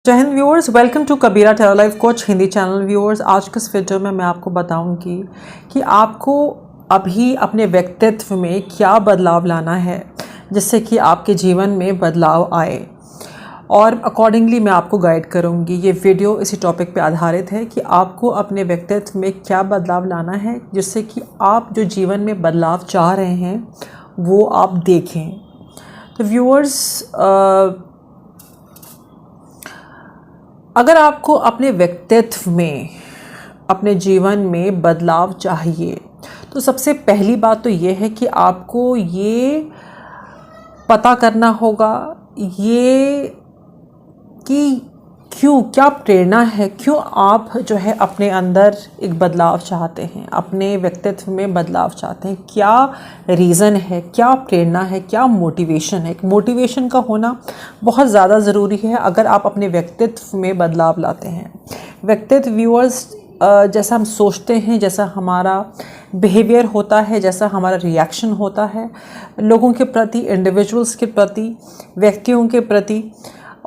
जय Hind viewers, welcome to Kabira टेरा life coach Hindi channel. Viewers, आज के इस वीडियो में मैं आपको बताऊंगी कि आपको अभी अपने व्यक्तित्व में क्या बदलाव लाना है जिससे कि आपके जीवन में बदलाव आए, और अकॉर्डिंगली मैं आपको गाइड करूंगी। ये वीडियो इसी टॉपिक पे आधारित है कि आपको अपने व्यक्तित्व में क्या बदलाव लाना है जिससे कि आप जो जीवन में बदलाव चाह रहे हैं वो आप देखें। तो व्यूअर्स, अगर आपको अपने व्यक्तित्व में, अपने जीवन में बदलाव चाहिए तो सबसे पहली बात तो ये है कि आपको ये पता करना होगा ये कि क्या प्रेरणा है, क्यों आप जो है अपने अंदर एक बदलाव चाहते हैं, अपने व्यक्तित्व में बदलाव चाहते हैं। क्या रीज़न है, क्या प्रेरणा है, क्या मोटिवेशन है। एक मोटिवेशन का होना बहुत ज़्यादा ज़रूरी है अगर आप अपने व्यक्तित्व में बदलाव लाते हैं। व्यक्तित्व व्यूअर्स, जैसा हम सोचते हैं, जैसा हमारा बिहेवियर होता है, जैसा हमारा रिएक्शन होता है लोगों के प्रति, इंडिविजुअल्स के प्रति, व्यक्तियों के प्रति,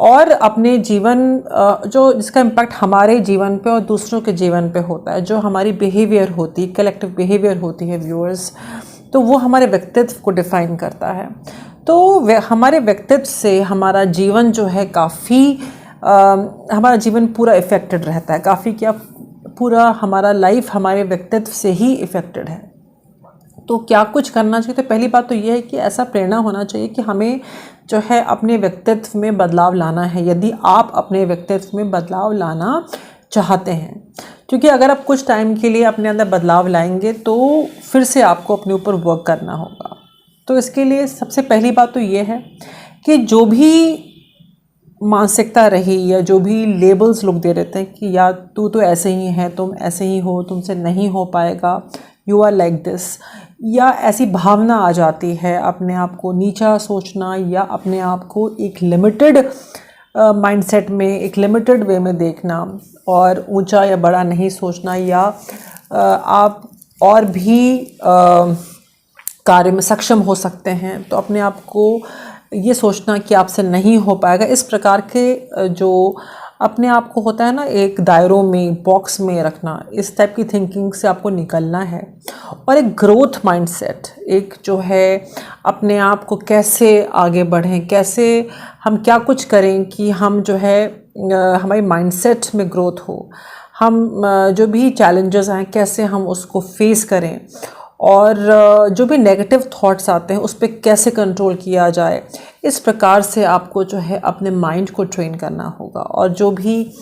और अपने जीवन जो जिसका इम्पैक्ट हमारे जीवन पे और दूसरों के जीवन पे होता है, जो हमारी बिहेवियर होती है, कलेक्टिव बिहेवियर होती है व्यूअर्स, तो वो हमारे व्यक्तित्व को डिफ़ाइन करता है। तो हमारे व्यक्तित्व से हमारा जीवन जो है काफ़ी हमारा जीवन पूरा इफ़ेक्टेड रहता है। काफ़ी क्या, पूरा हमारा लाइफ हमारे व्यक्तित्व से ही इफ़ेक्टेड है। तो क्या कुछ करना चाहिए? तो पहली बात तो ये है कि ऐसा प्रेरणा होना चाहिए कि हमें जो है अपने व्यक्तित्व में बदलाव लाना है, यदि आप अपने व्यक्तित्व में बदलाव लाना चाहते हैं। क्योंकि अगर आप कुछ टाइम के लिए अपने अंदर बदलाव लाएंगे तो फिर से आपको अपने ऊपर वर्क करना होगा। तो इसके लिए सबसे पहली बात तो ये है कि जो भी मानसिकता रही या जो भी लेबल्स लोग दे देते हैं कि यार तू तो ऐसे ही है, तुम ऐसे ही हो, तुमसे नहीं हो पाएगा, यू आर लाइक दिस, या ऐसी भावना आ जाती है अपने आप को नीचा सोचना या अपने आप को एक लिमिटेड माइंडसेट में, एक लिमिटेड वे में देखना, और ऊंचा या बड़ा नहीं सोचना, या आप और भी कार्य में सक्षम हो सकते हैं तो अपने आप को ये सोचना कि आपसे नहीं हो पाएगा। इस प्रकार के जो अपने आप को होता है ना, एक दायरों में, बॉक्स में रखना, इस टाइप की थिंकिंग से आपको निकलना है। और एक ग्रोथ माइंडसेट, एक जो है अपने आप को कैसे आगे बढ़ें, कैसे हम क्या कुछ करें कि हम जो है हमारी माइंडसेट में ग्रोथ हो, हम जो भी चैलेंजेस आए कैसे हम उसको फेस करें, और जो भी नेगेटिव थॉट्स आते हैं उस पर कैसे कंट्रोल किया जाए। इस प्रकार से आपको जो है अपने माइंड को ट्रेन करना होगा, और जो भी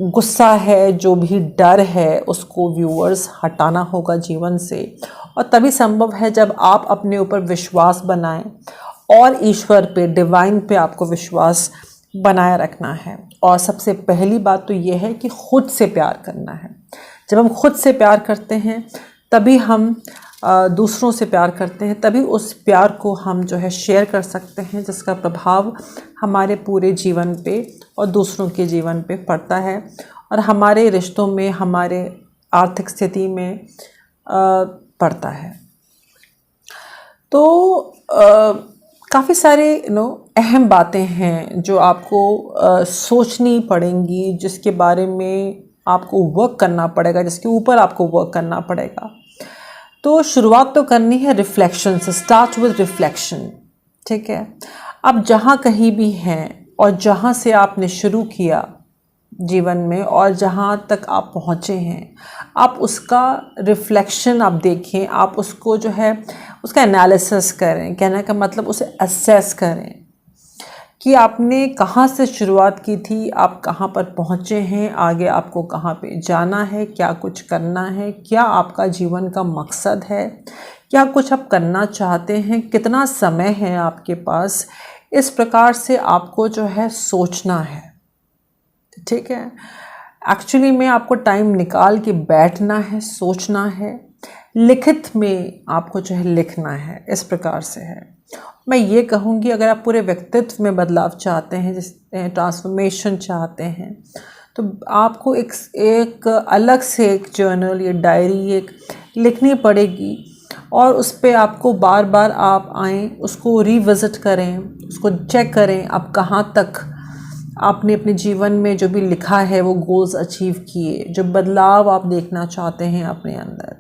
गुस्सा है, जो भी डर है, उसको व्यूअर्स हटाना होगा जीवन से। और तभी संभव है जब आप अपने ऊपर विश्वास बनाएं, और ईश्वर पे, डिवाइन पे आपको विश्वास बनाए रखना है। और सबसे पहली बात तो ये है कि खुद से प्यार करना है। जब हम खुद से प्यार करते हैं तभी हम दूसरों से प्यार करते हैं, तभी उस प्यार को हम जो है शेयर कर सकते हैं, जिसका प्रभाव हमारे पूरे जीवन पे और दूसरों के जीवन पे पड़ता है, और हमारे रिश्तों में, हमारे आर्थिक स्थिति में पड़ता है। तो काफ़ी सारे अहम बातें हैं जो आपको सोचनी पड़ेंगी, जिसके बारे में आपको वर्क करना पड़ेगा, जिसके ऊपर आपको वर्क करना पड़ेगा। तो शुरुआत तो करनी है रिफ्लेक्शन से। स्टार्ट विद रिफ्लेक्शन, ठीक है। अब जहाँ कहीं भी हैं और जहाँ से आपने शुरू किया जीवन में और जहाँ तक आप पहुँचे हैं, आप उसका रिफ्लेक्शन आप देखें, आप उसको जो है उसका एनालिसिस करें। कहने का मतलब उसे असेस करें कि आपने कहाँ से शुरुआत की थी, आप कहाँ पर पहुँचे हैं, आगे आपको कहाँ पे जाना है, क्या कुछ करना है, क्या आपका जीवन का मकसद है, क्या कुछ आप करना चाहते हैं, कितना समय है आपके पास। इस प्रकार से आपको जो है सोचना है, ठीक है। एक्चुअली में आपको टाइम निकाल के बैठना है, सोचना है, लिखित में आपको जो है लिखना है। इस प्रकार से है। मैं ये कहूँगी, अगर आप पूरे व्यक्तित्व में बदलाव चाहते हैं, जिस ट्रांसफॉर्मेशन चाहते हैं, तो आपको एक अलग से एक जर्नल या डायरी एक लिखनी पड़ेगी, और उस पर आपको बार बार आप आएँ, उसको रिविज़िट करें, उसको चेक करें आप कहाँ तक आपने अपने जीवन में जो भी लिखा है वो गोल्स अचीव किए, जो बदलाव आप देखना चाहते हैं अपने अंदर,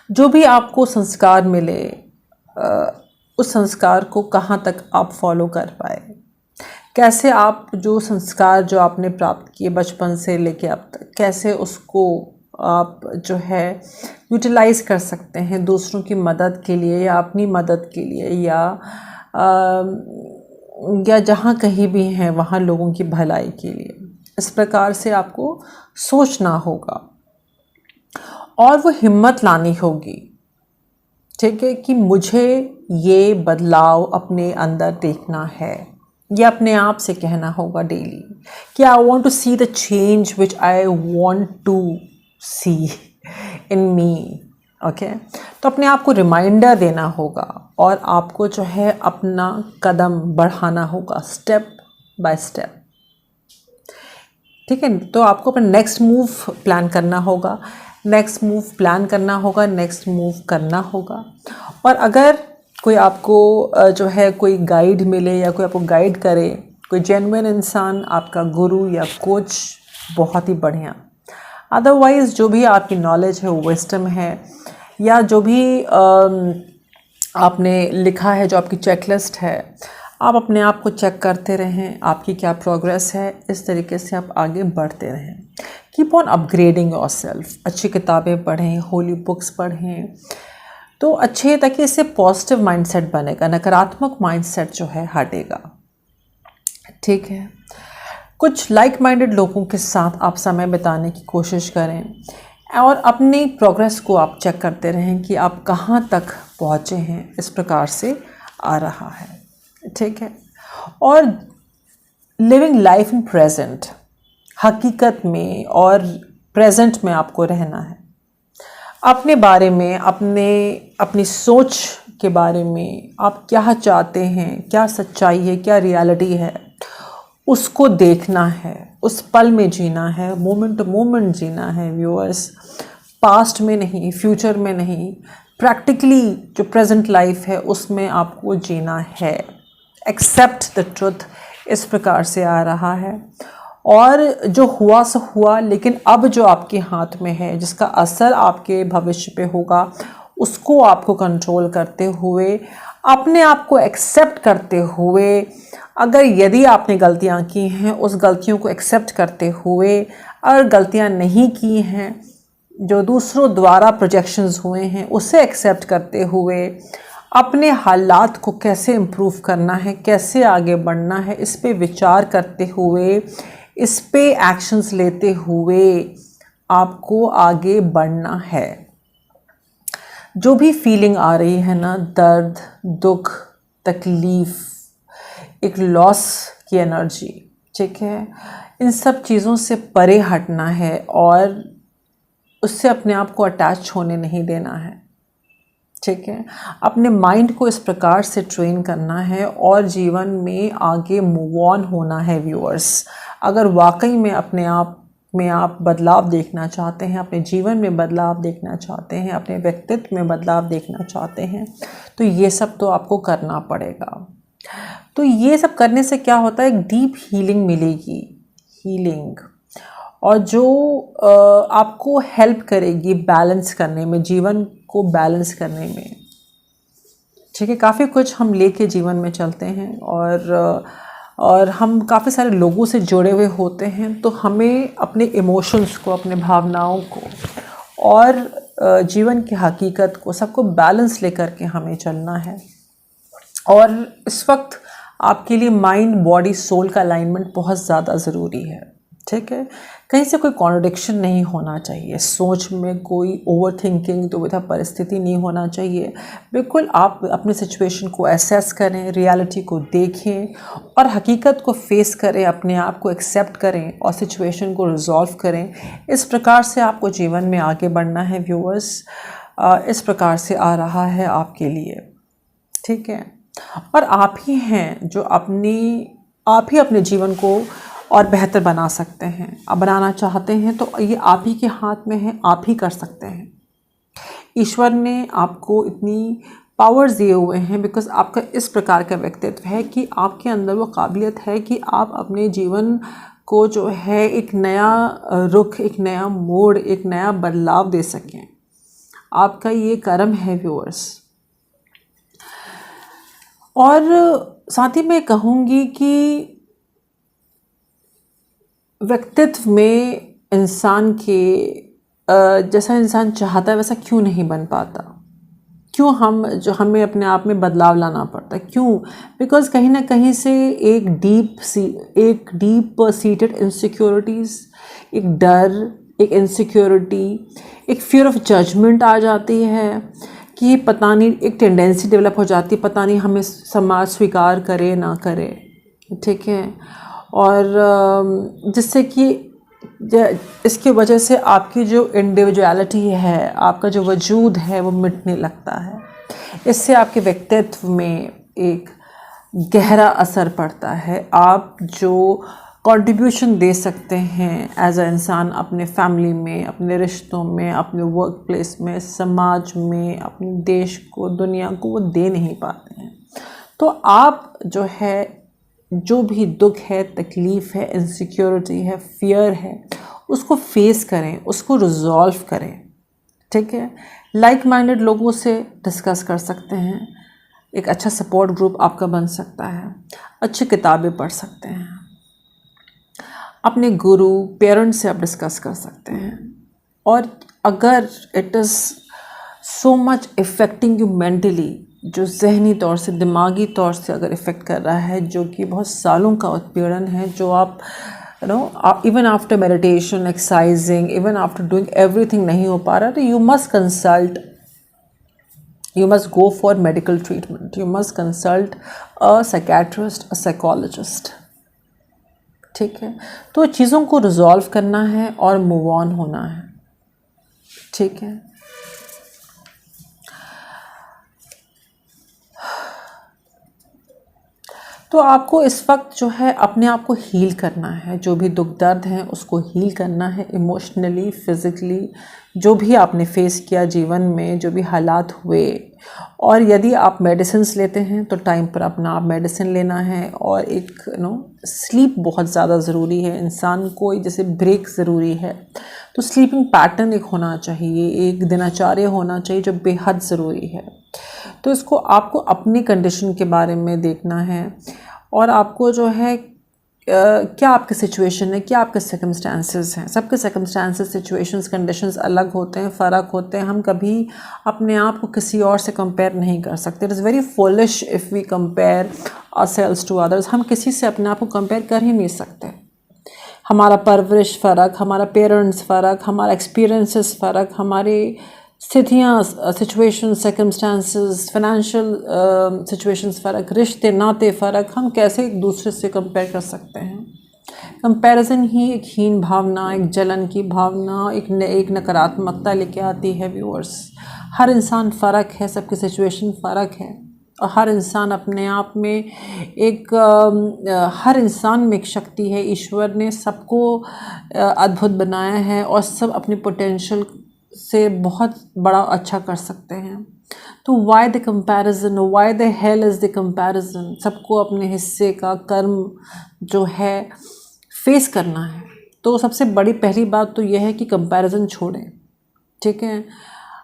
जो भी आपको संस्कार मिले उस संस्कार को कहाँ तक आप फॉलो कर पाए, कैसे आप जो संस्कार जो आपने प्राप्त किए बचपन से लेके अब तक, कैसे उसको आप जो है यूटिलाइज़ कर सकते हैं दूसरों की मदद के लिए या अपनी मदद के लिए, या जहाँ कहीं भी हैं वहाँ लोगों की भलाई के लिए। इस प्रकार से आपको सोचना होगा और वो हिम्मत लानी होगी, ठीक है, कि मुझे ये बदलाव अपने अंदर देखना है। ये अपने आप से कहना होगा डेली कि I want to see the change which I want to see in me. Okay, तो अपने आप को रिमाइंडर देना होगा और आपको जो है अपना कदम बढ़ाना होगा स्टेप बाय स्टेप, ठीक है। तो आपको अपना नेक्स्ट मूव प्लान करना होगा, नेक्स्ट मूव प्लान करना होगा, नेक्स्ट मूव करना होगा। और अगर कोई आपको जो है कोई गाइड मिले या कोई आपको गाइड करे, कोई जेन्युइन इंसान, आपका गुरु या कोच, बहुत ही बढ़िया। अदरवाइज़ जो भी आपकी नॉलेज है, वो विस्डम है, या जो भी आपने लिखा है, जो आपकी चेकलिस्ट है, आप अपने आप को चेक करते रहें, आपकी क्या प्रोग्रेस है, इस तरीके से आप आगे बढ़ते रहें। कीप ऑन अपग्रेडिंग योरसेल्फ, अच्छी किताबें पढ़ें, होली बुक्स पढ़ें, तो अच्छे, ताकि इससे पॉजिटिव माइंडसेट बनेगा, नकारात्मक माइंडसेट जो है हटेगा, ठीक है। कुछ लाइक माइंडेड लोगों के साथ आप समय बिताने की कोशिश करें और अपनी प्रोग्रेस को आप चेक करते रहें कि आप कहाँ तक पहुँचे हैं, इस प्रकार से आ रहा है, ठीक है। और लिविंग लाइफ इन प्रेजेंट, हकीकत में और प्रेजेंट में आपको रहना है। अपने बारे में, अपनी सोच के बारे में, आप क्या चाहते हैं, क्या सच्चाई है, क्या रियलिटी है, उसको देखना है, उस पल में जीना है, मोमेंट टू मोमेंट जीना है व्यूअर्स, पास्ट में नहीं, फ्यूचर में नहीं, प्रैक्टिकली जो प्रेजेंट लाइफ है उसमें आपको जीना है। एक्सेप्ट द ट्रुथ, इस प्रकार से आ रहा है। और जो हुआ सो हुआ, लेकिन अब जो आपके हाथ में है, जिसका असर आपके भविष्य पे होगा, उसको आपको कंट्रोल करते हुए, अपने आप को एक्सेप्ट करते हुए, अगर यदि आपने गलतियां की हैं, उस गलतियों को एक्सेप्ट करते हुए, अगर गलतियां नहीं की हैं, जो दूसरों द्वारा प्रोजेक्शंस हुए हैं, उसे एक्सेप्ट करते हुए, अपने हालात को कैसे इम्प्रूव करना है, कैसे आगे बढ़ना है, इस पे विचार करते हुए, इस पे एक्शंस लेते हुए आपको आगे बढ़ना है। जो भी फीलिंग आ रही है ना, दर्द, दुख, तकलीफ़, एक लॉस की एनर्जी, ठीक है, इन सब चीज़ों से परे हटना है और उससे अपने आप को अटैच होने नहीं देना है, ठीक है। अपने माइंड को इस प्रकार से ट्रेन करना है और जीवन में आगे मूव ऑन होना है व्यूअर्स। अगर वाकई में अपने आप में आप बदलाव देखना चाहते हैं, अपने जीवन में बदलाव देखना चाहते हैं, अपने व्यक्तित्व में बदलाव देखना चाहते हैं, तो ये सब तो आपको करना पड़ेगा। तो ये सब करने से क्या होता है, एक डीप हीलिंग मिलेगी, हीलिंग, और जो आपको हेल्प करेगी बैलेंस करने में, जीवन को बैलेंस करने में, ठीक है। काफ़ी कुछ हम लेके जीवन में चलते हैं और हम काफ़ी सारे लोगों से जुड़े हुए होते हैं, तो हमें अपने इमोशंस को, अपने भावनाओं को और जीवन की हकीकत को, सबको बैलेंस लेकर के हमें चलना है। और इस वक्त आपके लिए माइंड, बॉडी, सोल का अलाइनमेंट बहुत ज़्यादा ज़रूरी है, ठीक है। कहीं से कोई कॉन्ट्रडिक्शन नहीं होना चाहिए, सोच में कोई ओवर थिंकिंग, दुविधा परिस्थिति नहीं होना चाहिए। बिल्कुल आप अपनी सिचुएशन को एसेस करें, रियलिटी को देखें और हकीकत को फेस करें, अपने आप को एक्सेप्ट करें और सिचुएशन को रिजॉल्व करें। इस प्रकार से आपको जीवन में आगे बढ़ना है व्यूअर्स। इस प्रकार से आ रहा है आपके लिए, ठीक है। और आप ही हैं जो आप ही अपने जीवन को और बेहतर बना सकते हैं। आप बनाना चाहते हैं तो ये आप ही के हाथ में है, आप ही कर सकते हैं। ईश्वर ने आपको इतनी पावर्स दिए हुए हैं, बिकॉज आपका इस प्रकार का व्यक्तित्व है कि आपके अंदर वो काबिलियत है कि आप अपने जीवन को जो है एक नया रुख, एक नया मोड़, एक नया बदलाव दे सकें। आपका ये कर्म है व्यूअर्स। और साथ ही मैं कहूँगी कि व्यक्तित्व में इंसान के जैसा इंसान चाहता है वैसा क्यों नहीं बन पाता, क्यों हमें अपने आप में बदलाव लाना पड़ता है, क्यों? बिकॉज कहीं ना कहीं से एक डीप सीटेड इनसिक्योरिटीज़, एक डर, एक इनसिक्योरिटी, एक फियर ऑफ जजमेंट आ जाती है कि पता नहीं, एक टेंडेंसी डेवलप हो जाती है, पता नहीं हमें समाज स्वीकार करे ना करे, ठीक है। और जिससे कि इसकी वजह से आपकी जो इंडिविजुअलिटी है, आपका जो वजूद है वो मिटने लगता है। इससे आपके व्यक्तित्व में एक गहरा असर पड़ता है। आप जो कंट्रीब्यूशन दे सकते हैं एज अ इंसान अपने फैमिली में, अपने रिश्तों में, अपने वर्क प्लेस में, समाज में, अपने देश को, दुनिया को, वो दे नहीं पाते हैं। तो आप जो है, जो भी दुख है, तकलीफ़ है, इनसिक्योरिटी है, फियर है, उसको फेस करें, उसको रिजॉल्व करें, ठीक है। लाइक माइंडेड लोगों से डिस्कस कर सकते हैं, एक अच्छा सपोर्ट ग्रुप आपका बन सकता है, अच्छी किताबें पढ़ सकते हैं, अपने गुरु, पेरेंट्स से आप डिस्कस कर सकते हैं। और अगर it is so much affecting you mentally, जो जहनी तौर से, दिमागी तौर से अगर इफ़ेक्ट कर रहा है, जो कि बहुत सालों का उत्पीड़न है, जो आप even after meditation, exercising, even after doing everything नहीं हो पा रहा, तो you must consult, you must go for medical treatment, you must consult a psychiatrist, a psychologist, ठीक है। तो चीज़ों को रिजॉल्व करना है और मूव ऑन होना है, ठीक है। तो आपको इस वक्त जो है अपने आप को हील करना है, जो भी दुख दर्द है उसको हील करना है, इमोशनली, फिज़िकली, जो भी आपने फेस किया जीवन में, जो भी हालात हुए। और यदि आप मेडिसिन्स लेते हैं तो टाइम पर अपना आप मेडिसिन लेना है। और एक स्लीप बहुत ज़्यादा ज़रूरी है, इंसान को जैसे ब्रेक ज़रूरी है, तो स्लीपिंग पैटर्न एक होना चाहिए, एक दिनचर्या होना चाहिए जो बेहद ज़रूरी है। तो इसको आपको अपनी कंडीशन के बारे में देखना है, और आपको जो है क्या आपकी सिचुएशन है, क्या आपके सर्कमस्टांसेस हैं। सबके सर्कमस्टांसेस, सिचुएशंस, कंडीशंस अलग होते हैं, फ़र्क होते हैं। हम कभी अपने आप को किसी और से कंपेयर नहीं कर सकते। It is very foolish if we compare ourselves to others. हम किसी से अपने आप को कंपेयर कर ही नहीं सकते। हमारा परवरिश फ़र्क, हमारा पेरेंट्स फ़र्क, हमारा एक्सपीरियंसेस फ़र्क, हमारी स्थितियाँ, सिचुएशन, सर्कमस्टांसेस, फाइनेंशियल सिचुएशंस फ़र्क, रिश्ते नाते फ़र्क, हम कैसे एक दूसरे से कंपेयर कर सकते हैं। कंपैरिजन ही एक हीन भावना, एक जलन की भावना, एक नकारात्मकता लेके आती है व्यूअर्स। हर इंसान फ़र्क है, सबकी सिचुएशन फ़र्क है, और हर इंसान अपने आप में हर इंसान में एक शक्ति है। ईश्वर ने सबको अद्भुत बनाया है, और सब अपने पोटेंशियल से बहुत बड़ा अच्छा कर सकते हैं। तो why the comparison, why the hell is the comparison. सबको अपने हिस्से का कर्म जो है फेस करना है। तो सबसे बड़ी पहली बात तो यह है कि कंपैरिजन छोड़ें, ठीक है।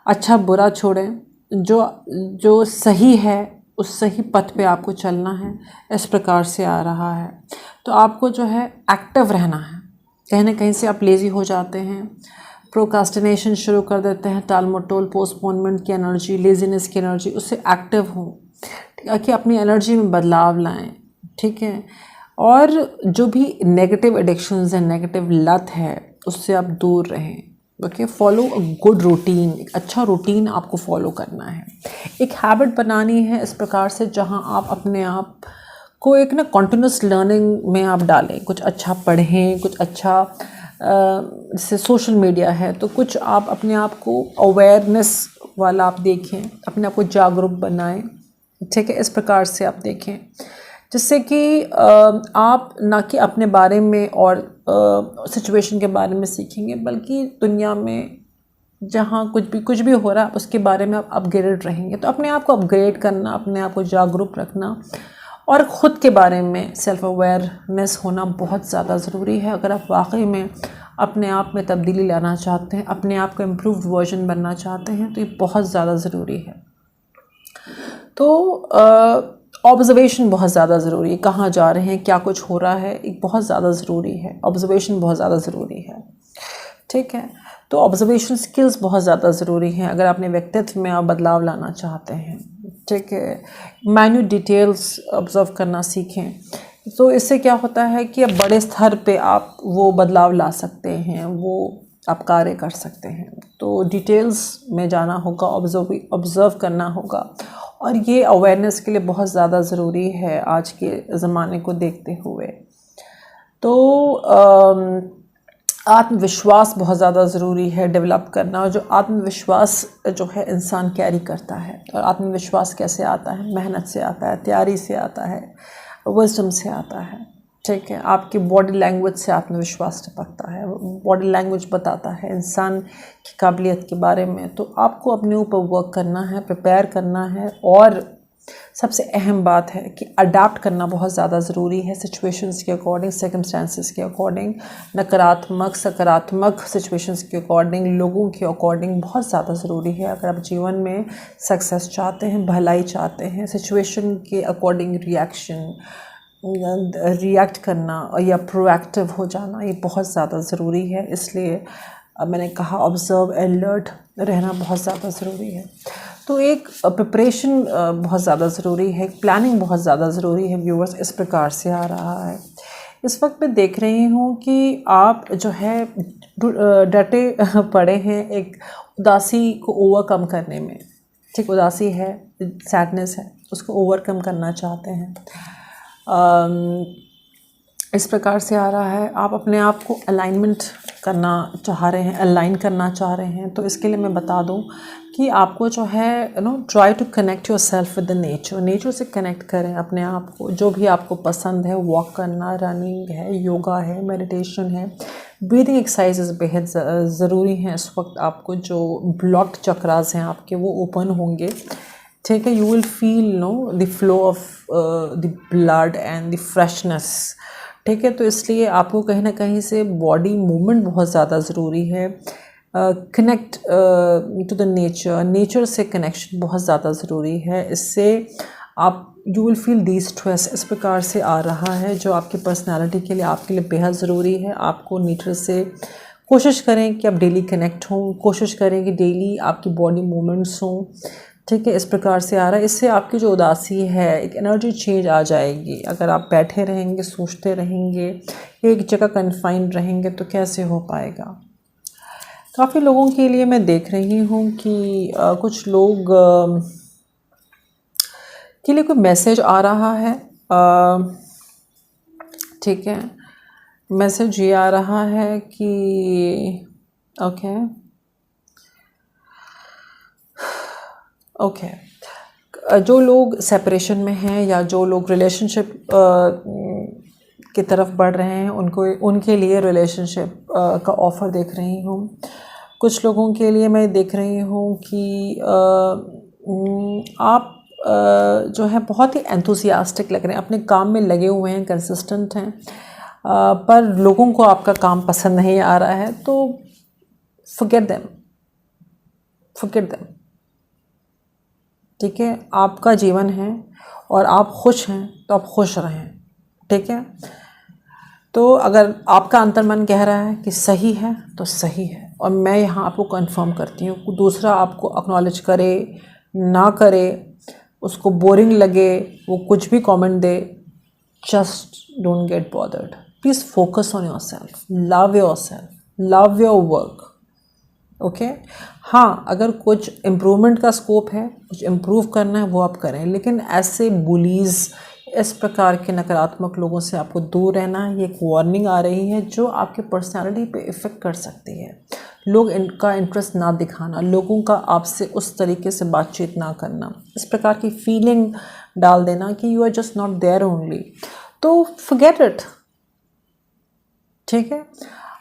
अच्छा बुरा छोड़ें, जो सही है उस सही पथ पे आपको चलना है। इस प्रकार से आ रहा है तो आपको जो है एक्टिव रहना है। कहीं ना कहीं से आप लेज़ी हो जाते हैं, प्रोकास्टिनेशन शुरू कर देते हैं, टाल मटोल, पोस्टपोनमेंट की एनर्जी, लेजीनेस की एनर्जी, उससे एक्टिव हों, ताकि अपनी एनर्जी में बदलाव लाएं, ठीक है। और जो भी नेगेटिव एडिक्शंस है, नेगेटिव लत है, उससे आप दूर रहें। Okay, follow a good routine, एक अच्छा रूटीन आपको फॉलो करना है। एक हैबिट बनानी है इस प्रकार से जहां आप अपने आप को एक कॉन्टिन्यूस लर्निंग में आप डालें। कुछ अच्छा पढ़ें, कुछ अच्छा, जैसे सोशल मीडिया है तो कुछ आप अपने आप को अवेयरनेस वाला आप देखें, अपने आप को जागरूक बनाएं, ठीक है। इस प्रकार से आप देखें जिससे कि आप ना कि अपने बारे में और सिचुएशन के बारे में सीखेंगे, बल्कि दुनिया में जहाँ कुछ भी हो रहा है उसके बारे में आप अपग्रेडेड रहेंगे। तो अपने आप को अपग्रेड करना, अपने आप को जागरूक रखना और ख़ुद के बारे में सेल्फ अवेयरनेस होना बहुत ज़्यादा ज़रूरी है। अगर आप वाकई में अपने आप में तब्दीली लाना चाहते हैं, अपने आप का इम्प्रूव्ड वर्जन बनना चाहते हैं, तो ये बहुत ज़्यादा ज़रूरी है। तो ऑब्जर्वेशन बहुत ज़्यादा ज़रूरी है। कहाँ जा रहे हैं, क्या कुछ हो रहा है, एक बहुत ज़्यादा ज़रूरी है। ऑब्जर्वेशन बहुत ज़्यादा ज़रूरी है, ठीक है। तो ऑब्जर्वेशन स्किल्स बहुत ज़्यादा ज़रूरी हैं अगर अपने व्यक्तित्व में आप बदलाव लाना चाहते हैं, ठीक है। माइन्यूट डिटेल्स ऑब्ज़र्व करना सीखें। तो इससे क्या होता है कि अब बड़े स्तर पे आप वो बदलाव ला सकते हैं, वो आप कार्य कर सकते हैं। तो डिटेल्स में जाना होगा, ऑब्ज़र्व करना होगा और ये अवेयरनेस के लिए बहुत ज़्यादा ज़रूरी है आज के ज़माने को देखते हुए। तो आत्मविश्वास बहुत ज़्यादा ज़रूरी है डेवलप करना, और जो आत्मविश्वास जो है इंसान कैरी करता है। और आत्मविश्वास कैसे आता है? मेहनत से आता है, तैयारी से आता है, विज़डम से आता है, ठीक है। आपकी बॉडी लैंग्वेज से आत्मविश्वास टपकता है। बॉडी लैंग्वेज बताता है इंसान की काबिलियत के बारे में। तो आपको अपने ऊपर वर्क करना है, प्रिपेयर करना है। और सबसे अहम बात है कि अडाप्ट करना बहुत ज़्यादा ज़रूरी है सिचुएशंस के अकॉर्डिंग, सर्कमस्टेंसेस के अकॉर्डिंग, नकारात्मक सकारात्मक सिचुएशंस के अकॉर्डिंग, लोगों के अकॉर्डिंग बहुत ज़्यादा ज़रूरी है। अगर आप जीवन में सक्सेस चाहते हैं, भलाई चाहते हैं, सिचुएशन के अकॉर्डिंग रिएक्ट करना या प्रोएक्टिव हो जाना, ये बहुत ज़्यादा ज़रूरी है। इसलिए मैंने कहा ऑब्ज़र्व, अलर्ट रहना बहुत ज़्यादा ज़रूरी है। तो एक प्रिपरेशन बहुत ज़्यादा ज़रूरी है, प्लानिंग बहुत ज़्यादा ज़रूरी है। व्यूअर्स, इस प्रकार से आ रहा है। इस वक्त मैं देख रही हूँ कि आप जो है डटे पड़े हैं एक उदासी को ओवरकम करने में, ठीक। उदासी है, सैडनेस है, उसको ओवरकम करना चाहते हैं। इस प्रकार से आ रहा है, आप अपने आप को अलाइनमेंट करना चाह रहे हैं, अलाइन करना चाह रहे हैं। तो इसके लिए मैं बता दूं कि आपको जो है try to connect yourself with the nature. Nature से कनेक्ट करें अपने आप को, जो भी आपको पसंद है, वॉक करना, रनिंग है, योगा है, मेडिटेशन है, ब्रीदिंग एक्सरसाइजेस बेहद ज़रूरी हैं। इस वक्त आपको जो ब्लॉक्ड चक्रास हैं आपके, वो ओपन होंगे, ठीक है। You will feel the flow of the blood and the freshness, ठीक है। तो इसलिए आपको कहीं ना कहीं से बॉडी मूवमेंट बहुत ज़्यादा ज़रूरी है। Connect to the nature, nature से कनेक्शन बहुत ज़्यादा ज़रूरी है। इससे आप you will feel the stress, इस प्रकार से आ रहा है, जो आपकी पर्सनालिटी के लिए, आपके लिए बेहद ज़रूरी है। आपको नेचर से कोशिश करें कि आप डेली कनेक्ट हों, कोशिश करें कि डेली आपकी बॉडी मूवमेंट्स हों, ठीक है। इस प्रकार से आ रहा है। इससे आपकी जो उदासी है, एक एनर्जी चेंज आ जाएगी। अगर आप बैठे रहेंगे, सोचते रहेंगे, एक जगह कन्फाइंड रहेंगे, तो कैसे हो पाएगा। काफ़ी लोगों के लिए मैं देख रही हूँ कि कुछ लोग के लिए कोई मैसेज आ रहा है, ठीक है। मैसेज ये आ रहा है कि ओके, जो लोग सेपरेशन में हैं या जो लोग रिलेशनशिप की तरफ बढ़ रहे हैं, उनके लिए रिलेशनशिप का ऑफ़र देख रही हूँ। कुछ लोगों के लिए मैं देख रही हूँ कि आप जो है बहुत ही एंथुसियास्टिक लग रहे हैं, अपने काम में लगे हुए हैं, कंसिस्टेंट हैं, पर लोगों को आपका काम पसंद नहीं आ रहा है। तो फॉरगेट देम, ठीक है। आपका जीवन है और आप खुश हैं, तो आप खुश रहें, ठीक है। तो अगर आपका अंतर्मन कह रहा है कि सही है, तो सही है, और मैं यहाँ आपको कंफर्म करती हूँ। दूसरा आपको एक्नॉलेज करे ना करे, उसको बोरिंग लगे, वो कुछ भी comment they, just don't get bothered. Please focus on your self, love your self, love your work, okay. हाँ, अगर कुछ इम्प्रूवमेंट का स्कोप है, कुछ इम्प्रूव करना है, वो आप करें, लेकिन ऐसे बुलीज़, इस प्रकार के नकारात्मक लोगों से आपको दूर रहना है। ये एक वार्निंग आ रही है जो आपके पर्सनालिटी पे इफ़ेक्ट कर सकती है। लोग इनका इंटरेस्ट ना दिखाना, लोगों का आपसे उस तरीके से बातचीत ना करना, इस प्रकार की फीलिंग डाल देना कि you are just not there only, तो फॉरगेट इट, ठीक है।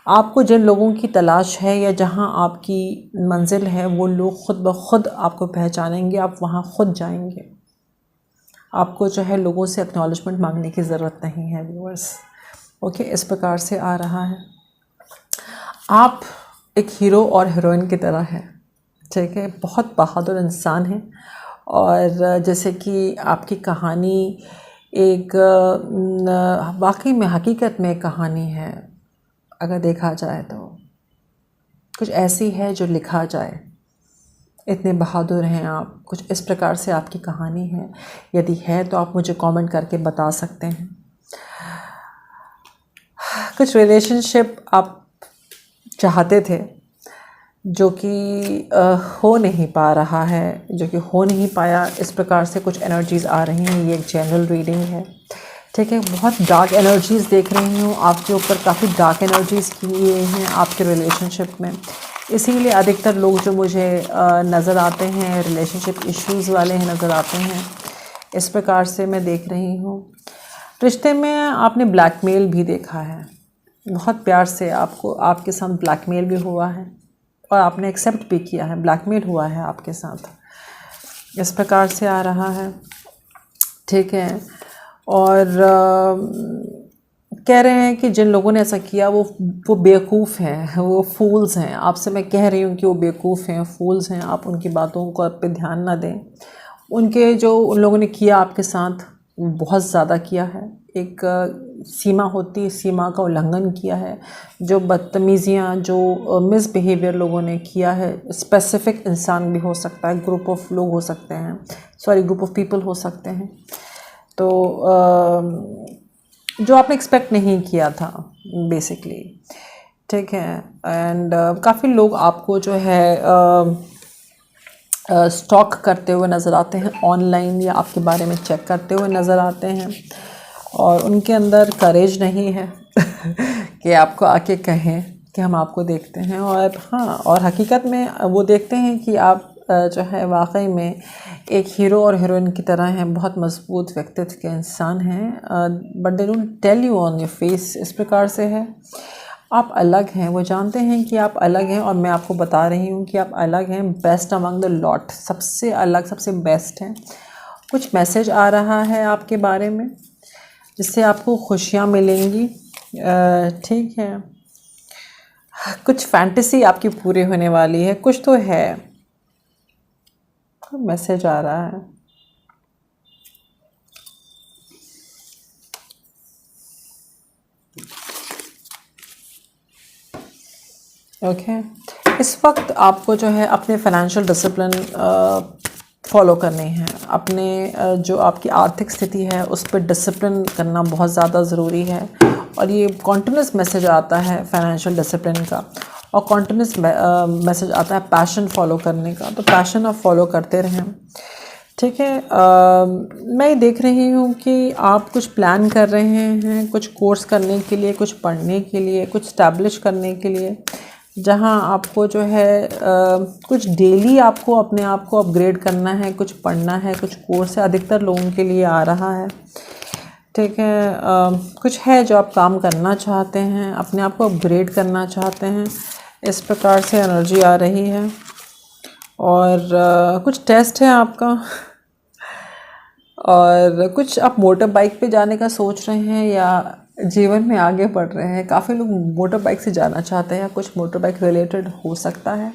आपको जिन लोगों की तलाश है या जहां आपकी मंजिल है वो लोग ख़ुद ब खुद आपको पहचानेंगे, आप वहां खुद जाएंगे। आपको जो है लोगों से एक्नॉलेजमेंट मांगने की ज़रूरत नहीं है व्यूअर्स। ओके, इस प्रकार से आ रहा है। आप एक हीरो और हीरोइन की तरह हैं, ठीक है, बहुत बहादुर इंसान हैं। और जैसे कि आपकी कहानी एक वाकई में हकीकत में एक कहानी है, अगर देखा जाए तो कुछ ऐसी है जो लिखा जाए। इतने बहादुर हैं आप, कुछ इस प्रकार से आपकी कहानी है। यदि है तो आप मुझे कमेंट करके बता सकते हैं। कुछ रिलेशनशिप आप चाहते थे जो कि हो नहीं पा रहा है, जो कि हो नहीं पाया, इस प्रकार से कुछ एनर्जीज़ आ रही हैं। ये एक जनरल रीडिंग है, ठीक है। बहुत डार्क एनर्जीज़ देख रही हूँ आपके ऊपर, काफ़ी डार्क एनर्जीज़ किए हैं आपके रिलेशनशिप में। इसीलिए अधिकतर लोग जो मुझे नज़र आते हैं रिलेशनशिप इश्यूज़ वाले हैं नज़र आते हैं। इस प्रकार से मैं देख रही हूँ। रिश्ते में आपने ब्लैकमेल भी देखा है, बहुत प्यार से आपको आपके साथ ब्लैकमेल भी हुआ है और आपने एक्सेप्ट भी किया है, ब्लैकमेल हुआ है आपके साथ, इस प्रकार से आ रहा है, ठीक है। और कह रहे हैं कि जिन लोगों ने ऐसा किया वो बेवकूफ़ हैं, वो फूल्स हैं। आपसे मैं कह रही हूँ कि वो बेवकूफ़ हैं, फूल्स हैं। आप उनकी बातों को पे ध्यान ना दें। उनके जो उन लोगों ने किया आपके साथ बहुत ज़्यादा किया है। एक सीमा होती है, सीमा का उल्लंघन किया है। जो बदतमीज़ियाँ, जो मिसबिहेवियर लोगों ने किया है, स्पेसिफिक इंसान भी हो सकता है, ग्रुप ऑफ लोग हो सकते हैं, सॉरी ग्रुप ऑफ पीपल हो सकते हैं। तो जो आपने एक्सपेक्ट नहीं किया था बेसिकली, ठीक है। एंड काफ़ी लोग आपको जो है स्टॉक करते हुए नज़र आते हैं ऑनलाइन, या आपके बारे में चेक करते हुए नज़र आते हैं, और उनके अंदर करेज नहीं है कि आपको आके कहें कि हम आपको देखते हैं। और हाँ, और हकीकत में वो देखते हैं कि आप जो है वाकई में एक हीरो और हीरोइन की तरह हैं, बहुत मजबूत व्यक्तित्व के इंसान हैं, but they don't tell you on your face. इस प्रकार से है, आप अलग हैं, वो जानते हैं कि आप अलग हैं, और मैं आपको बता रही हूँ कि आप अलग हैं, बेस्ट अमंग द लॉट, सबसे अलग, सबसे बेस्ट हैं। कुछ मैसेज आ रहा है आपके बारे में जिससे आपको खुशियाँ मिलेंगी, ठीक है। कुछ फैंटेसी आपकी पूरी होने वाली है, कुछ तो है, मैसेज आ रहा है। ओके, इस वक्त आपको जो है अपने फाइनेंशियल डिसिप्लिन फॉलो करने हैं। अपने जो आपकी आर्थिक स्थिति है उस पर डिसिप्लिन करना बहुत ज़्यादा ज़रूरी है। और ये कॉन्टिन्यूस मैसेज आता है फाइनेंशियल डिसिप्लिन का, और कॉन्टिन्यूस मैसेज आता है पैशन फॉलो करने का। तो पैशन आप फॉलो करते रहें, ठीक है। मैं देख रही हूँ कि आप कुछ प्लान कर रहे हैं, कुछ कोर्स करने के लिए, कुछ पढ़ने के लिए, कुछ स्टैब्लिश करने के लिए, जहाँ आपको जो है कुछ डेली आपको अपने आप को अपग्रेड करना है, कुछ पढ़ना है, कुछ कोर्स है, अधिकतर लोगों के लिए आ रहा है, ठीक है। कुछ है जो आप काम करना चाहते हैं, अपने आप को अपग्रेड करना चाहते हैं, इस प्रकार से एनर्जी आ रही है। और कुछ टेस्ट है आपका, और कुछ आप मोटर बाइक पे जाने का सोच रहे हैं या जीवन में आगे बढ़ रहे हैं। काफ़ी लोग मोटर बाइक से जाना चाहते हैं, कुछ मोटर बाइक रिलेटेड हो सकता है।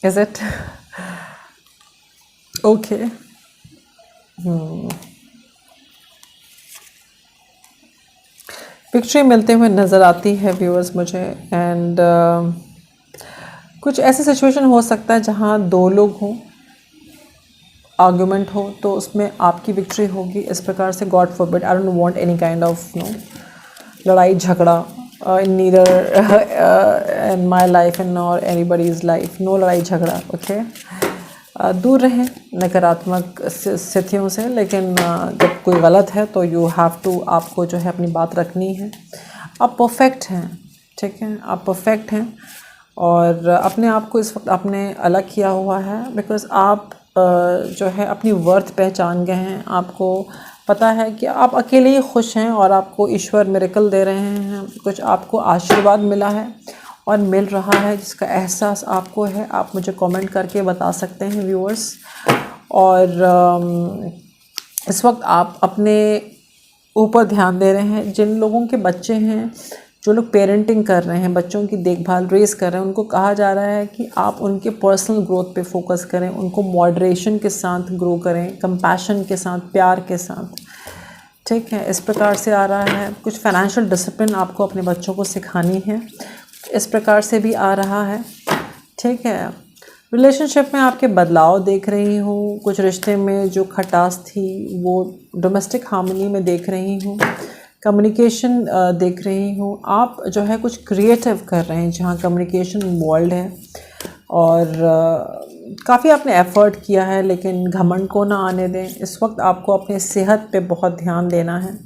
Is it okay? पिक्चर मिलते हुए नज़र आती है व्यूअर्स मुझे। एंड कुछ ऐसी सिचुएशन हो सकता है जहाँ दो लोग हों, आर्गुमेंट हो, तो उसमें आपकी विक्ट्री होगी। इस प्रकार से God forbid, I don't want any kind of लड़ाई झगड़ा in neither in my life and nor anybody's life, no लड़ाई झगड़ा, ओके। दूर रहें नकारात्मक स्थितियों से। लेकिन जब कोई गलत है तो यू हैव टू, आपको जो है अपनी बात रखनी है। आप परफेक्ट हैं, ठीक है, आप परफेक्ट हैं, और अपने आप को इस वक्त आपने अलग किया हुआ है, बिकॉज़ आप जो है अपनी वर्थ पहचान गए हैं। आपको पता है कि आप अकेले ही खुश हैं और आपको ईश्वर मिरेकल दे रहे हैं, कुछ आपको आशीर्वाद मिला है और मिल रहा है जिसका एहसास आपको है। आप मुझे कमेंट करके बता सकते हैं व्यूअर्स। और इस वक्त आप अपने ऊपर ध्यान दे रहे हैं। जिन लोगों के बच्चे हैं, जो लोग पेरेंटिंग कर रहे हैं, बच्चों की देखभाल रेस कर रहे हैं, उनको कहा जा रहा है कि आप उनके पर्सनल ग्रोथ पे फोकस करें, उनको मॉडरेशन के साथ ग्रो करें, कंपैशन के साथ, प्यार के साथ। ठीक है, इस प्रकार से आ रहा है। कुछ फाइनेंशियल डिसिप्लिन आपको अपने बच्चों को सिखानी है, इस प्रकार से भी आ रहा है। ठीक है, रिलेशनशिप में आपके बदलाव देख रही हूँ। कुछ रिश्ते में जो खटास थी वो डोमेस्टिक हार्मनी में देख रही हूँ। कम्युनिकेशन देख रही हूँ। आप जो है कुछ क्रिएटिव कर रहे हैं जहाँ कम्युनिकेशन इन्वॉल्व है। और काफ़ी आपने एफ़र्ट किया है, लेकिन घमंड को ना आने दें। इस वक्त आपको अपने सेहत पे बहुत ध्यान देना है।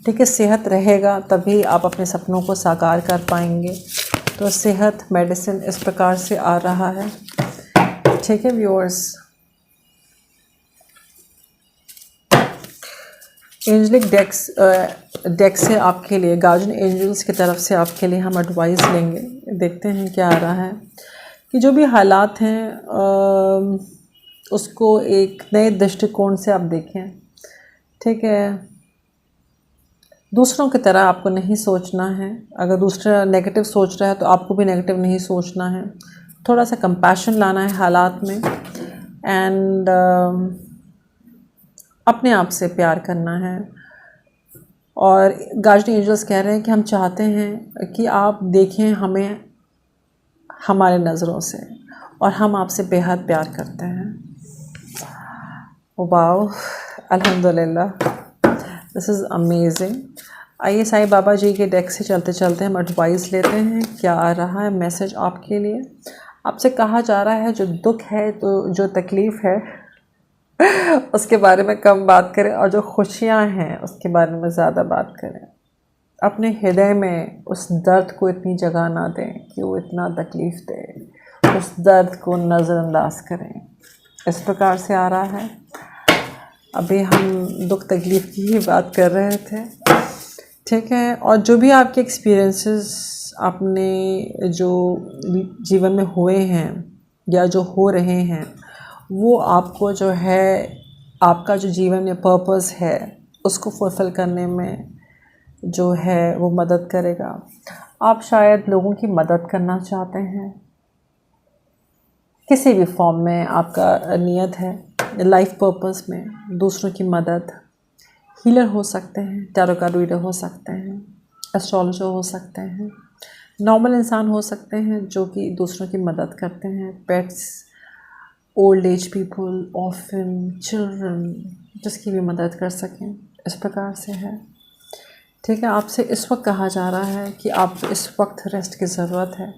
ठीक है, सेहत रहेगा तभी आप अपने सपनों को साकार कर पाएंगे। तो सेहत, मेडिसिन, इस प्रकार से आ रहा है। ठीक है व्यूअर्स, एंजलिक डेक से आपके लिए, गार्जियन एंजल्स की तरफ से आपके लिए हम एडवाइस लेंगे। देखते हैं क्या आ रहा है कि जो भी हालात हैं उसको एक नए दृष्टिकोण से आप देखें। ठीक है, दूसरों की तरह आपको नहीं सोचना है। अगर दूसरा नेगेटिव सोच रहा है तो आपको भी नेगेटिव नहीं सोचना है। थोड़ा सा कंपैशन लाना है हालात में एंड अपने आप से प्यार करना है। और गार्जियन एंजल्स कह रहे हैं कि हम चाहते हैं कि आप देखें हमें हमारे नज़रों से, और हम आपसे बेहद प्यार करते हैं। वाओ, अल्हम्दुलिल्लाह, दिस इज़ अमेजिंग। आइए साईं बाबा जी के डेक से चलते चलते हम एडवाइस लेते हैं। क्या आ रहा है मैसेज आपके लिए? आपसे कहा जा रहा है जो दुख है, तो जो तकलीफ़ है उसके बारे में कम बात करें, और जो खुशियां हैं उसके बारे में ज़्यादा बात करें। अपने हृदय में उस दर्द को इतनी जगह ना दें कि वो इतना तकलीफ़ दे। उस दर्द को नज़रअंदाज करें। इस प्रकार से आ रहा है। अभी हम दुख तकलीफ़ की ही बात कर रहे थे। ठीक है, और जो भी आपके एक्सपीरियंसेस आपने जो जीवन में हुए हैं या जो हो रहे हैं, वो आपको जो है आपका जो जीवन में पर्पस है उसको फुलफ़िल करने में जो है वो मदद करेगा। आप शायद लोगों की मदद करना चाहते हैं, किसी भी फॉर्म में आपका नियत है, लाइफ पर्पस में दूसरों की मदद। हीलर हो सकते हैं, टैरो कार्ड रीडर हो सकते हैं, एस्ट्रोलॉजर हो सकते हैं, नॉर्मल इंसान हो सकते हैं जो कि दूसरों की मदद करते हैं, pets, old age people, orphan, children, जिसकी भी मदद कर सकें। इस प्रकार से है। ठीक है, आपसे इस वक्त कहा जा रहा है कि आपको इस वक्त रेस्ट की ज़रूरत है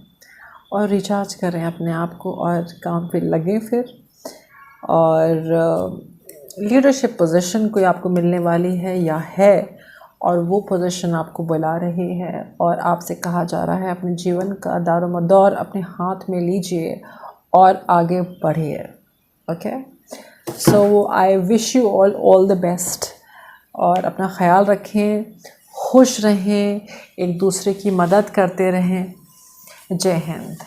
और रिचार्ज करें अपने आप को और काम पे लगें फिर। और लीडरशिप पोजीशन कोई आपको मिलने वाली है या है, और वो पोजीशन आपको बुला रही है और आपसे कहा जा रहा है अपने जीवन का दारोमदार अपने हाथ में लीजिए और आगे बढ़िए। Okay, so I wish you all the best, और अपना ख्याल रखें, खुश रहें, एक दूसरे की मदद करते रहें। जय हिंद।